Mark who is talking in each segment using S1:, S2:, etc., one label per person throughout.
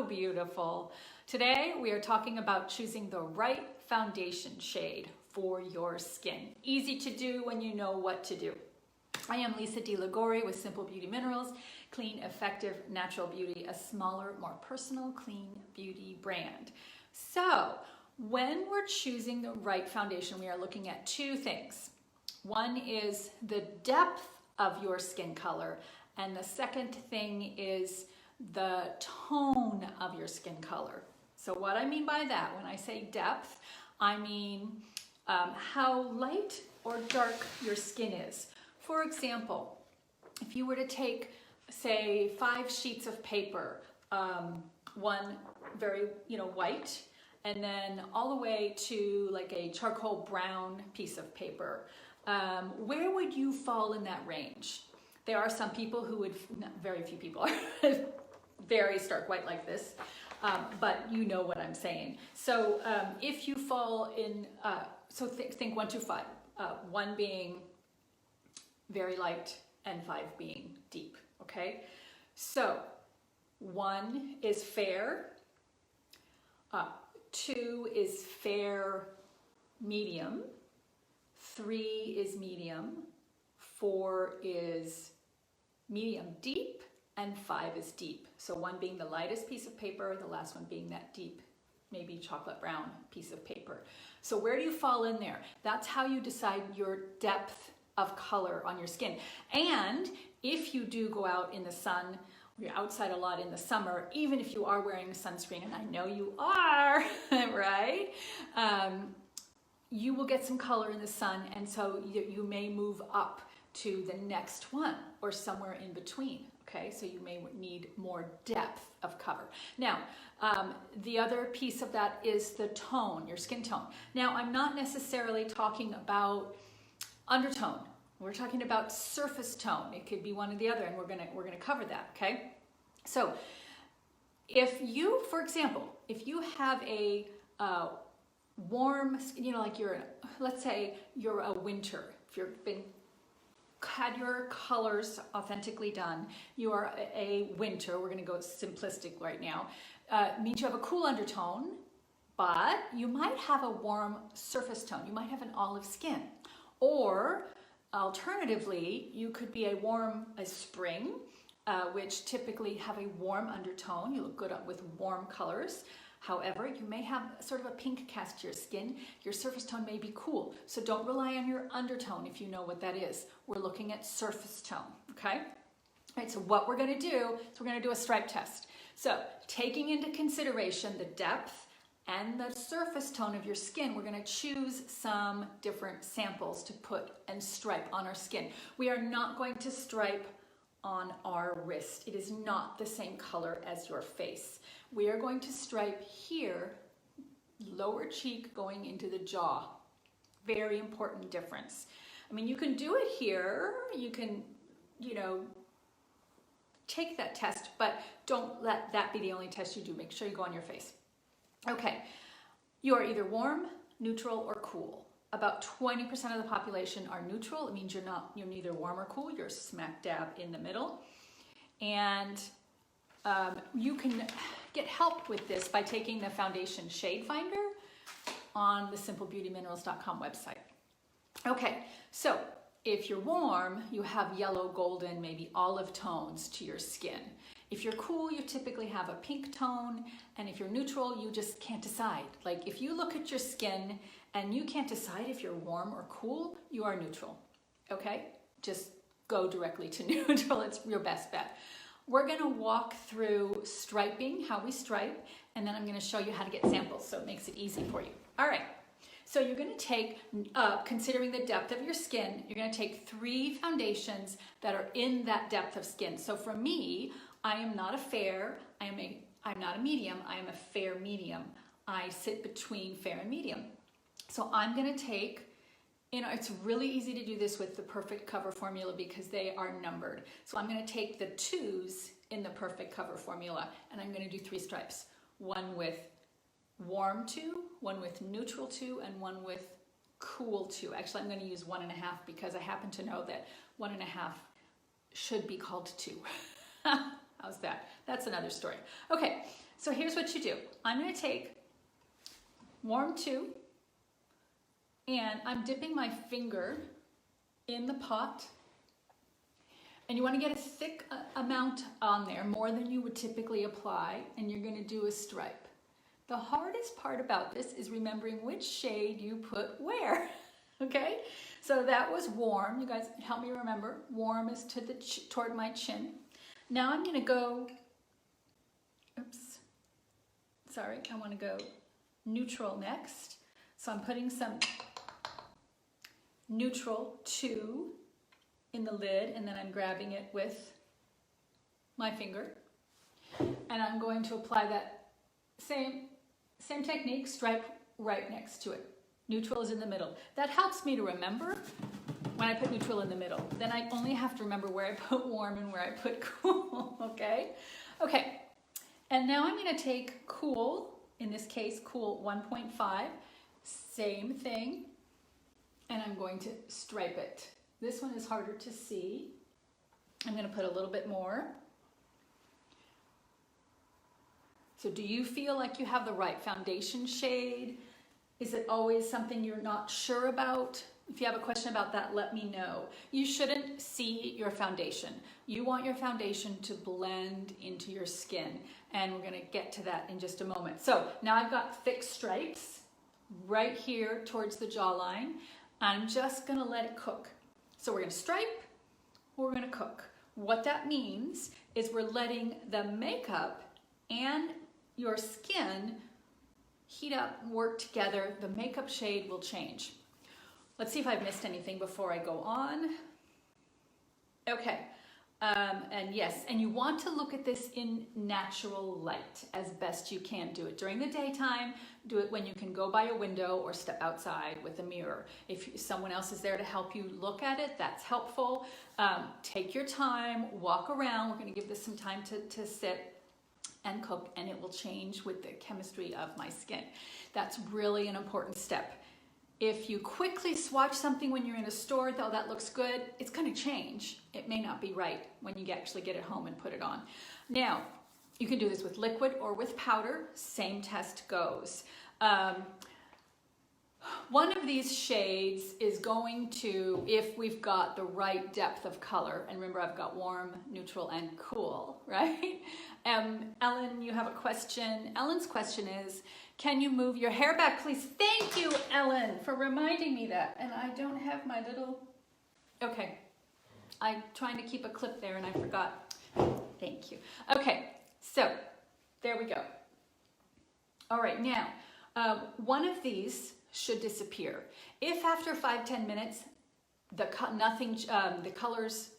S1: so beautiful. Today we are talking about choosing the right foundation shade for your skin. Easy to do when you know what to do. I am Lisa DeLigori with Simple Beauty Minerals, clean, effective, natural beauty, a smaller, more personal, clean beauty brand. So when we're choosing the right foundation, we are looking at two things. One is the depth of your skin color, and the second thing is the tone of your skin color. So what I mean by that, when I say depth, I mean how light or dark your skin is. For example, if you were to take, say, 5 sheets of paper, one very, white, and then all the way to like a charcoal brown piece of paper, where would you fall in that range? There are some people who would, very few people are very stark white like this, but you know what I'm saying. So if you fall in, so think 1 to 5, 1 being very light and 5 being deep, okay? So 1 is fair, 2 is fair medium, 3 is medium, 4 is medium deep, and 5 is deep. So 1 being the lightest piece of paper, the last one being that deep, maybe chocolate brown piece of paper. So where do you fall in there? That's how you decide your depth of color on your skin. And if you do go out in the sun, you're outside a lot in the summer, even if you are wearing sunscreen, and I know you are, right? You will get some color in the sun, and so you may move up to the next one or somewhere in between, okay? So you may need more depth of cover. Now, the other piece of that is the tone, your skin tone. Now, I'm not necessarily talking about undertone. We're talking about surface tone. It could be one or the other, and we're gonna cover that, okay? So if you, for example, if you have a warm, like let's say you're a winter, if you've had your colors authentically done, you are a winter, we're gonna go simplistic right now, means you have a cool undertone, but you might have a warm surface tone. You might have an olive skin. Or alternatively, you could be a spring, which typically have a warm undertone. You look good with warm colors. However, you may have sort of a pink cast to your skin. Your surface tone may be cool. So don't rely on your undertone if you know what that is. We're looking at surface tone, okay? All right, so what we're gonna do is we're gonna do a stripe test. So taking into consideration the depth and the surface tone of your skin, we're gonna choose some different samples to put and stripe on our skin. We are not going to stripe on our wrist. It is not the same color as your face. We are going to stripe here, lower cheek going into the jaw. Very important difference. I mean, you can do it here, you can, take that test, but don't let that be the only test you do. Make sure you go on your face. Okay, you are either warm, neutral, or cool. About 20% of the population are neutral. It means you're neither warm or cool. You're smack dab in the middle. And you can get help with this by taking the Foundation Shade Finder on the simplebeautyminerals.com website. Okay, so if you're warm, you have yellow, golden, maybe olive tones to your skin. If you're cool, you typically have a pink tone, and if you're neutral, you just can't decide. Like if you look at your skin and you can't decide if you're warm or cool, you are neutral, okay? Just go directly to neutral, it's your best bet. We're gonna walk through striping, how we stripe, and then I'm gonna show you how to get samples so it makes it easy for you. All right, so you're gonna take, considering the depth of your skin, you're gonna take 3 foundations that are in that depth of skin. So for me, I am not a fair, I'm not a medium, I am a fair medium. I sit between fair and medium. So I'm gonna take, it's really easy to do this with the Perfect Cover formula because they are numbered. So I'm gonna take the 2s in the Perfect Cover formula and I'm gonna do 3 stripes. 1 with warm 2, 1 with neutral 2, and 1 with cool 2. Actually, I'm gonna use 1.5 because I happen to know that 1.5 should be called 2. How's that? That's another story. Okay, So here's what you do. I'm going to take warm 2, and I'm dipping my finger in the pot. And you want to get a thick amount on there, more than you would typically apply, and you're going to do a stripe. The hardest part about this is remembering which shade you put where, okay? So that was warm. You guys help me remember. Warm is to the toward my chin. Now I'm going to go, oops, sorry, I want to go neutral next. So I'm putting some neutral 2 in the lid, and then I'm grabbing it with my finger. And I'm going to apply that same technique, stripe right next to it. Neutral is in the middle. That helps me to remember when I put neutral in the middle. Then I only have to remember where I put warm and where I put cool, okay? Okay, and now I'm gonna take cool, in this case, cool 1.5, same thing, and I'm going to stripe it. This one is harder to see. I'm gonna put a little bit more. So do you feel like you have the right foundation shade? Is it always something you're not sure about? If you have a question about that, let me know. You shouldn't see your foundation. You want your foundation to blend into your skin, and we're gonna get to that in just a moment. So now I've got thick stripes right here towards the jawline. I'm just gonna let it cook. So we're gonna stripe, we're gonna cook. What that means is we're letting the makeup and your skin heat up, work together. The makeup shade will change. Let's see if I've missed anything before I go on. Okay, and yes, and you want to look at this in natural light as best you can. Do it during the daytime, do it when you can go by a window or step outside with a mirror. If someone else is there to help you look at it, that's helpful. Take your time, walk around. We're gonna give this some time to sit and cook, and it will change with the chemistry of my skin. That's really an important step. If you quickly swatch something when you're in a store, though that looks good, it's gonna change. It may not be right when you actually get it home and put it on. Now, you can do this with liquid or with powder, same test goes. One of these shades is going to, if we've got the right depth of color, and remember I've got warm, neutral, and cool, right? Ellen, you have a question. Ellen's question is, can you move your hair back, please? Thank you, Ellen, for reminding me that. And I don't have my little, okay. I'm trying to keep a clip there and I forgot. Thank you. Okay, so there we go. All right, now, one of these should disappear. If after 5-10 minutes, the colors,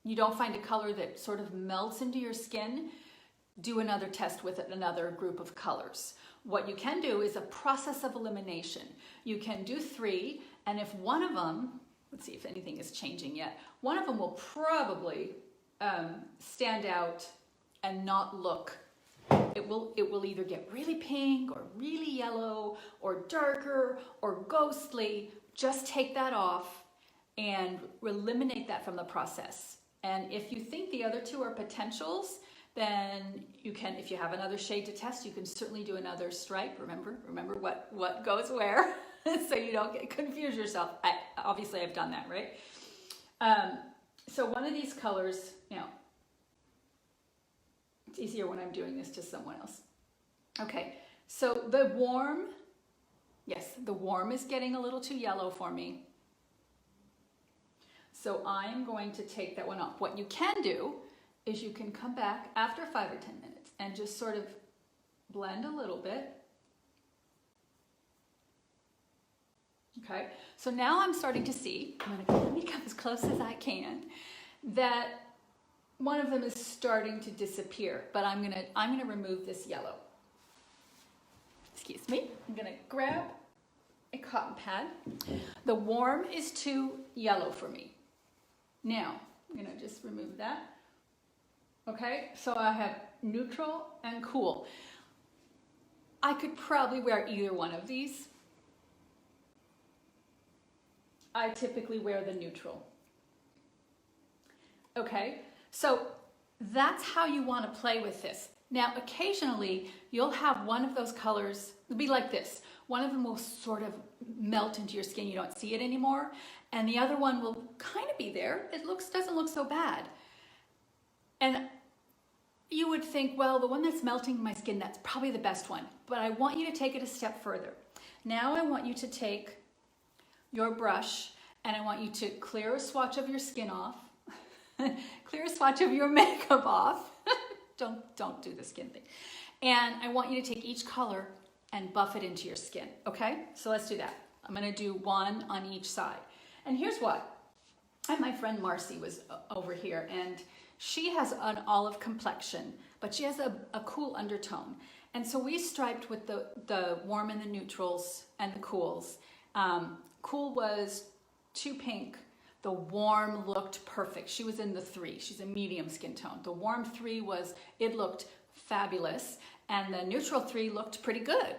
S1: you don't find a color that sort of melts into your skin, do another test with another group of colors. What you can do is a process of elimination. You can do 3, and if one of them, let's see if anything is changing yet, one of them will probably stand out and not look. It will either get really pink or really yellow or darker or ghostly. Just take that off and eliminate that from the process. And if you think the other 2 are potentials, then you can, if you have another shade to test, you can certainly do another stripe. Remember what goes where, so you don't confuse yourself. Obviously I've done that, right? So one of these colors, now, it's easier when I'm doing this to someone else. Okay, so the warm, yes, the warm is getting a little too yellow for me. So I'm going to take that one off. What you can do is you can come back after 5 or 10 minutes and just sort of blend a little bit. Okay, so now I'm starting to see, I'm gonna come as close as I can, that one of them is starting to disappear, but I'm gonna remove this yellow. Excuse me, I'm gonna grab a cotton pad. The warm is too yellow for me. Now, I'm gonna just remove that. Okay, so I have neutral and cool. I could probably wear either one of these. I typically wear the neutral. Okay, so that's how you want to play with this. Now, occasionally you'll have one of those colors, it'll be like this. One of them will sort of melt into your skin, you don't see it anymore, and the other one will kind of be there. It doesn't look so bad. And you would think, well, the one that's melting in my skin, that's probably the best one. But I want you to take it a step further. Now I want you to take your brush and I want you to clear a swatch of your skin off, clear a swatch of your makeup off. Don't do the skin thing. And I want you to take each color and buff it into your skin, okay? So let's do that. I'm gonna do one on each side. And here's what. My friend Marcy was over here, and she has an olive complexion, but she has a cool undertone. And so we striped with the warm and the neutrals and the cools. Cool was too pink. The warm looked perfect. She was in the 3. She's a medium skin tone. The warm 3 it looked fabulous, and the neutral 3 looked pretty good.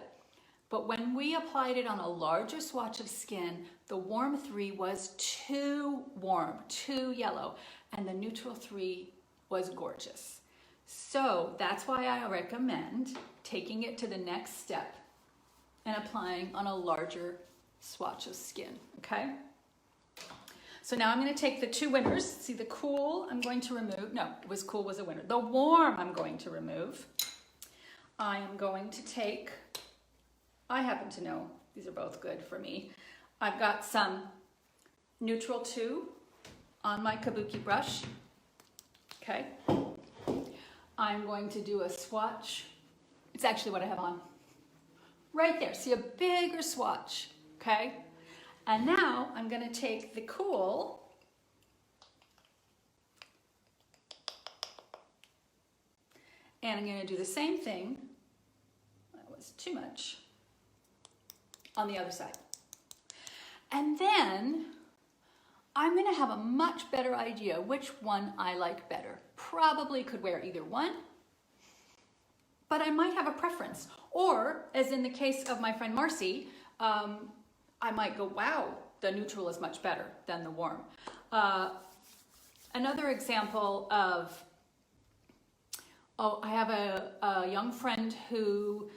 S1: But when we applied it on a larger swatch of skin, the warm 3 was too warm, too yellow, and the neutral 3 was gorgeous. So that's why I recommend taking it to the next step and applying on a larger swatch of skin, okay? So now I'm going to take the 2 winners. See, the cool I'm going to remove. No, cool was a winner. The warm I'm going to remove. I am going to take, I happen to know these are both good for me. I've got some neutral 2 on my kabuki brush. Okay. I'm going to do a swatch. It's actually what I have on. Right there. See, a bigger swatch. Okay. And now I'm going to take the cool and I'm going to do the same thing. That was too much. On the other side. And then I'm going to have a much better idea which one I like better. Probably could wear either one, but I might have a preference. Or, as in the case of my friend Marcy, I might go, wow, the neutral is much better than the warm. Another example of, I have a young friend who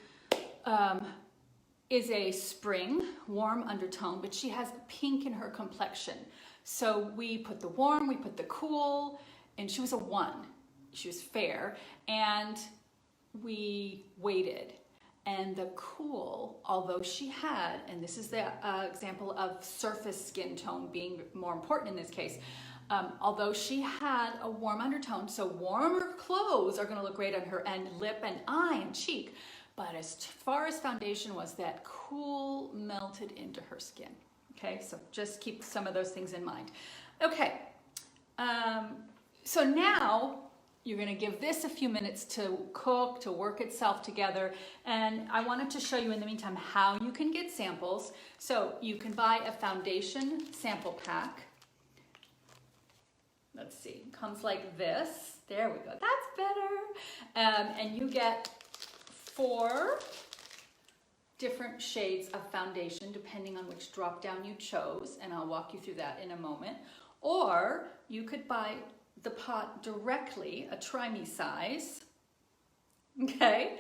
S1: is a spring, warm undertone, but she has pink in her complexion. So we put the warm, we put the cool, and she was a 1. She was fair, and we waited. And the cool, although she had, and this is the example of surface skin tone being more important in this case, although she had a warm undertone, so warmer clothes are going to look great on her, and lip and eye and cheek, but as far as foundation was, that cool melted into her skin. Okay, so just keep some of those things in mind. Okay, so now you're going to give this a few minutes to cook, to work itself together. And I wanted to show you in the meantime how you can get samples. So you can buy a foundation sample pack. Let's see, it comes like this. There we go, that's better. And you get 4 different shades of foundation depending on which drop down you chose. And I'll walk you through that in a moment. Or you could buy the pot directly, a try-me size, okay,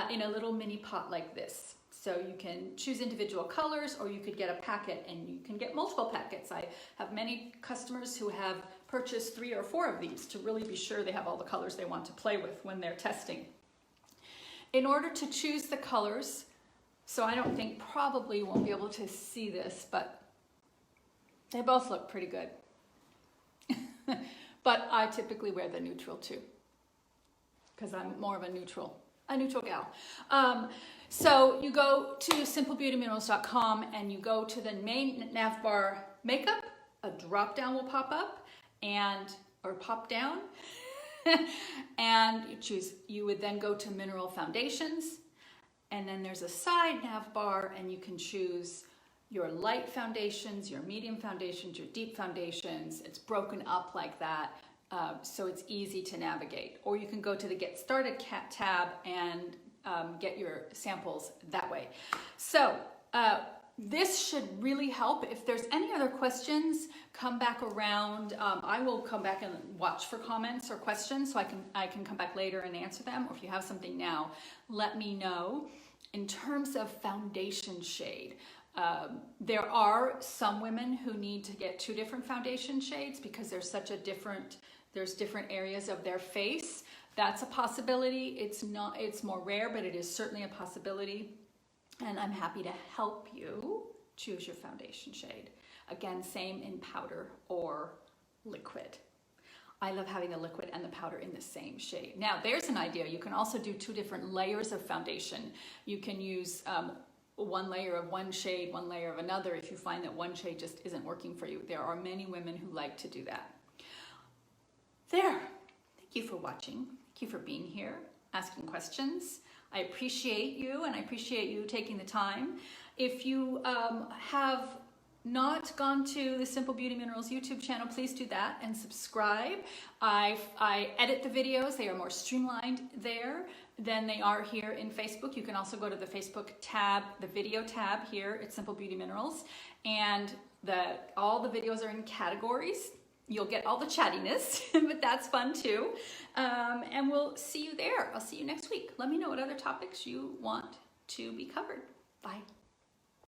S1: in a little mini pot like this. So you can choose individual colors, or you could get a packet, and you can get multiple packets. I have many customers who have purchased 3 or 4 of these to really be sure they have all the colors they want to play with when they're testing. In order to choose the colors, so I don't think probably you won't be able to see this, but they both look pretty good. But I typically wear the neutral too, because I'm more of a neutral gal. So you go to simplebeautyminerals.com and you go to the main nav bar makeup, a drop down will pop up or pop down, and you would then go to mineral foundations, and then there's a side nav bar and you can choose your light foundations, your medium foundations, your deep foundations. It's broken up like that, so it's easy to navigate. Or you can go to the Get Started tab and get your samples that way. So this should really help. If there's any other questions, come back around. I will come back and watch for comments or questions so I can come back later and answer them. Or if you have something now, let me know. In terms of foundation shade, there are some women who need to get 2 different foundation shades because there's there's different areas of their face. That's a possibility. It's more rare, but it is certainly a possibility. And I'm happy to help you choose your foundation shade. Again, same in powder or liquid. I love having the liquid and the powder in the same shade. Now, there's an idea. You can also do 2 different layers of foundation. You can use 1 layer of one shade, 1 layer of another if you find that one shade just isn't working for you. There are many women who like to do that. There. Thank you for watching. Thank you for being here, asking questions. I appreciate you, and I appreciate you taking the time. If you have not gone to the Simple Beauty Minerals YouTube channel, please do that and subscribe. I edit the videos. They are more streamlined there than they are here in Facebook. You can also go to the Facebook tab, the video tab here at Simple Beauty Minerals, and all the videos are in categories. You'll get all the chattiness, but that's fun too. And we'll see you there. I'll see you next week. Let me know what other topics you want to be covered. Bye.